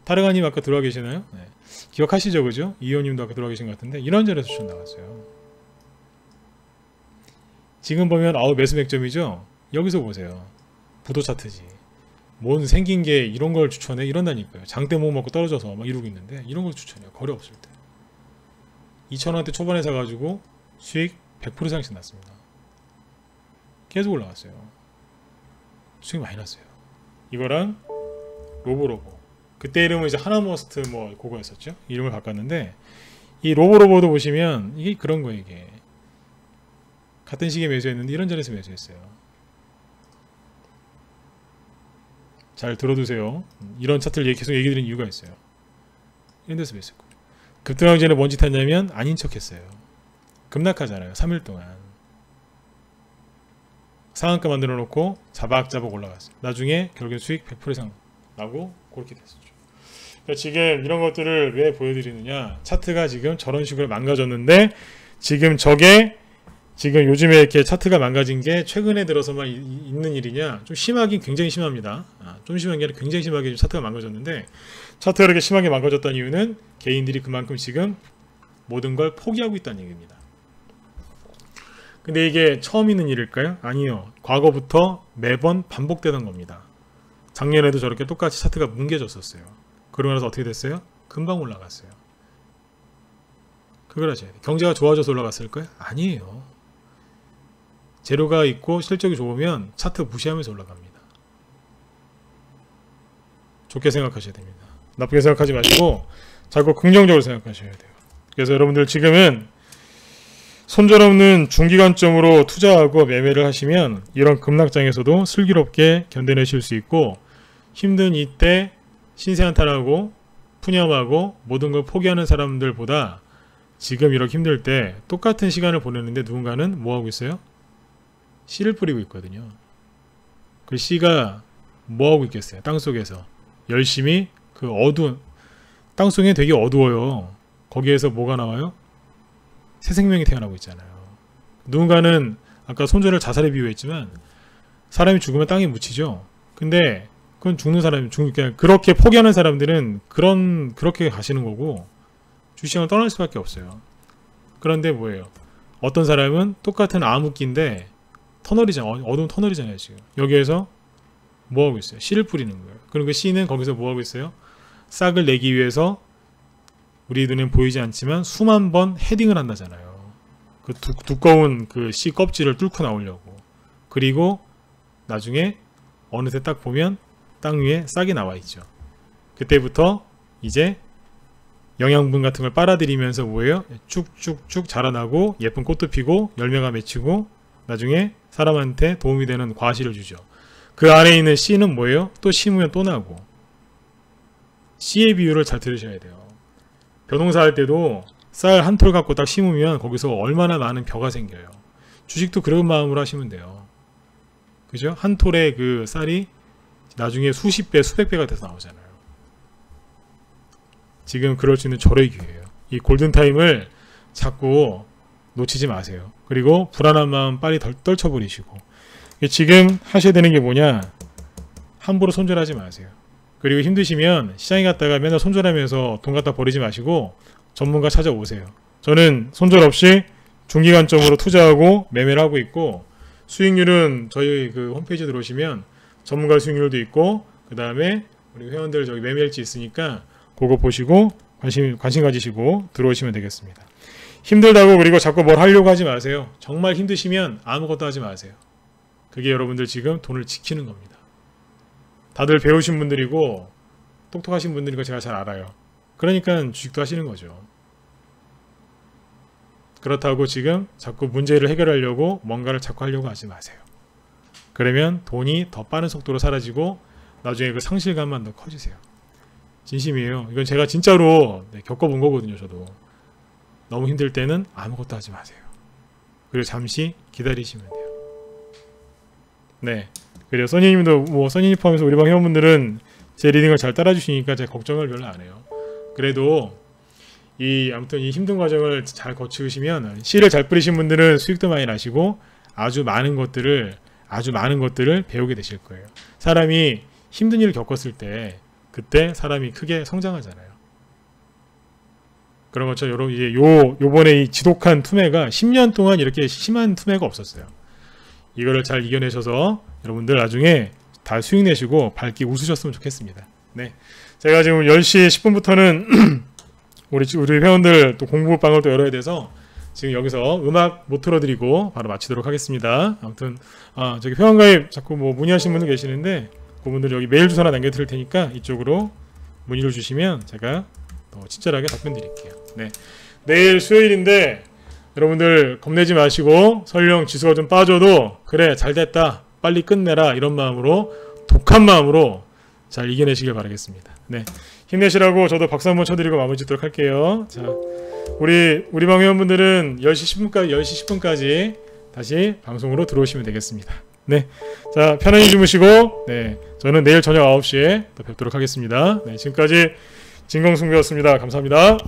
A: 타르가님 아까 들어와 계시나요? 네. 기억하시죠, 그죠? 이호님도 아까 들어와 계신 것 같은데 이런 자리에서 추천 나왔어요. 지금 보면 매수 맥점이죠? 여기서 보세요. 부도 차트지. 뭔 생긴 게 이런 걸 추천해? 이런다니까요. 장대 못 먹고 떨어져서 막 이러고 있는데 이런 걸 추천해요. 거래 없을 때. 2,000원대 초반에 사가지고 수익 100% 이상씩 났습니다. 계속 올라갔어요. 수익 많이 났어요. 이거랑 로보로보. 그때 이름은 이제 하나머스트 뭐 그거였었죠. 이름을 바꿨는데 이 로보로보도 보시면 이게 그런 거예요. 이게 같은 시기에 매수했는데 이런 자리에서 매수했어요. 잘 들어두세요. 이런 차트를 계속 얘기 드리는 이유가 있어요. 이런 데서 매수했고 급등하기 전에 뭔 짓 했냐면 아닌 척 했어요. 급락하잖아요. 3일 동안 상한가 만들어 놓고 자박자박 올라갔어요. 나중에 결국엔 수익 100% 이상 나고 그렇게 됐었죠. 그러니까 지금 이런 것들을 왜 보여드리느냐, 차트가 지금 저런 식으로 망가졌는데 지금 저게 지금 요즘에 이렇게 차트가 망가진 게 최근에 들어서만 있는 일이냐, 좀 심하긴 굉장히 심합니다. 좀 심한 게 아니라 굉장히 심하게 차트가 망가졌는데, 차트가 이렇게 심하게 망가졌다는 이유는 개인들이 그만큼 지금 모든 걸 포기하고 있다는 얘기입니다. 근데 이게 처음 있는 일일까요? 아니요. 과거부터 매번 반복되던 겁니다. 작년에도 저렇게 똑같이 차트가 뭉개졌었어요. 그러고 나서 어떻게 됐어요? 금방 올라갔어요. 그걸 하셔야 돼요. 경제가 좋아져서 올라갔을까요? 아니에요. 재료가 있고 실적이 좋으면 차트 무시하면서 올라갑니다. 좋게 생각하셔야 됩니다. 나쁘게 생각하지 마시고 자꾸 긍정적으로 생각하셔야 돼요. 그래서 여러분들 지금은 손절없는 중기관점으로 투자하고 매매를 하시면 이런 급락장에서도 슬기롭게 견뎌내실 수 있고, 힘든 이때 신세한탄하고 푸념하고 모든 걸 포기하는 사람들보다 지금 이렇게 힘들 때 똑같은 시간을 보내는데 누군가는 뭐하고 있어요? 씨를 뿌리고 있거든요. 그 씨가 뭐하고 있겠어요? 땅속에서 열심히 그 어두운, 땅속에 되게 어두워요. 거기에서 뭐가 나와요? 새 생명이 태어나고 있잖아요. 누군가는 아까 손절을 자살에 비유했지만 사람이 죽으면 땅에 묻히죠. 근데 그건 죽는 사람이 그냥 그렇게 포기하는 사람들은 그렇게 가시는 거고 주시장을 떠날 수밖에 없어요. 그런데 뭐예요? 어떤 사람은 똑같은 암흑기인데 터널이잖아요. 어두운 터널이잖아요. 지금 여기에서 뭐하고 있어요? 씨를 뿌리는 거예요. 그리고 그 씨는 거기서 뭐하고 있어요? 싹을 내기 위해서 우리 눈엔 보이지 않지만 수만 번 헤딩을 한다잖아요. 그 두꺼운 그 씨 껍질을 뚫고 나오려고. 그리고 나중에 어느새 딱 보면 땅 위에 싹이 나와 있죠. 그때부터 이제 영양분 같은 걸 빨아들이면서 뭐예요? 쭉쭉쭉 자라나고 예쁜 꽃도 피고 열매가 맺히고 나중에 사람한테 도움이 되는 과실을 주죠. 그 안에 있는 씨는 뭐예요? 또 심으면 또 나고. 씨의 비유를 잘 들으셔야 돼요. 벼농사 할 때도 쌀 한 톨 갖고 딱 심으면 거기서 얼마나 많은 벼가 생겨요. 주식도 그런 마음으로 하시면 돼요. 그죠? 한 톨의 그 쌀이 나중에 수십 배, 수백 배가 돼서 나오잖아요. 지금 그럴 수 있는 절호의 기회예요. 이 골든타임을 자꾸 놓치지 마세요. 그리고 불안한 마음 빨리 떨쳐버리시고, 지금 하셔야 되는 게 뭐냐? 함부로 손절하지 마세요. 그리고 힘드시면 시장에 갔다가 맨날 손절하면서 돈 갖다 버리지 마시고 전문가 찾아오세요. 저는 손절 없이 중기관점으로 투자하고 매매를 하고 있고, 수익률은 저희 그 홈페이지 들어오시면 전문가 수익률도 있고, 그 다음에 우리 회원들 저기 매매일지 있으니까 그거 보시고 관심 가지시고 들어오시면 되겠습니다. 힘들다고 그리고 자꾸 뭘 하려고 하지 마세요. 정말 힘드시면 아무것도 하지 마세요. 그게 여러분들 지금 돈을 지키는 겁니다. 다들 배우신 분들이고 똑똑하신 분들인 거 제가 잘 알아요. 그러니까 주식도 하시는 거죠. 그렇다고 지금 자꾸 문제를 해결하려고 뭔가를 자꾸 하려고 하지 마세요. 그러면 돈이 더 빠른 속도로 사라지고 나중에 그 상실감만 더 커지세요. 진심이에요. 이건 제가 진짜로 겪어본 거거든요. 저도. 너무 힘들 때는 아무것도 하지 마세요. 그리고 잠시 기다리시면 돼요. 네. 그래요. 써니님도 뭐 써니님 포함해서 우리 방 회원분들은 제 리딩을 잘 따라주시니까 제가 걱정을 별로 안 해요. 그래도 아무튼 이 힘든 과정을 잘 거치시면, 씨를 잘 뿌리신 분들은 수익도 많이 나시고 아주 많은 것들을 배우게 되실 거예요. 사람이 힘든 일을 겪었을 때 그때 사람이 크게 성장하잖아요. 그런 것처럼 여러분 이제 요번에 이 지독한 투매가 10년 동안 이렇게 심한 투매가 없었어요. 이거를 잘 이겨내셔서 여러분들 나중에 다 수익 내시고 밝게 웃으셨으면 좋겠습니다. 네, 제가 지금 10시 10분부터는 우리 회원들 또 공부방을 또 열어야 돼서 지금 여기서 음악 못 틀어드리고 바로 마치도록 하겠습니다. 아무튼 저기 회원가입 자꾸 뭐 문의하신 분들 계시는데 그분들 여기 메일 주소나 남겨드릴 테니까 이쪽으로 문의를 주시면 제가 더 친절하게 답변 드릴게요. 네, 내일 수요일인데 여러분들 겁내지 마시고 설령 지수가 좀 빠져도 그래 잘됐다 빨리 끝내라 이런 마음으로, 독한 마음으로 잘 이겨내시길 바라겠습니다. 네, 힘내시라고 저도 박수 한번 쳐드리고 마무리 짓도록 할게요. 자, 우리 방 회원분들은 10시 10분까지 다시 방송으로 들어오시면 되겠습니다. 네, 자 편안히 주무시고, 네, 저는 내일 저녁 9시에 또 뵙도록 하겠습니다. 네, 지금까지 진공승부였습니다. 감사합니다.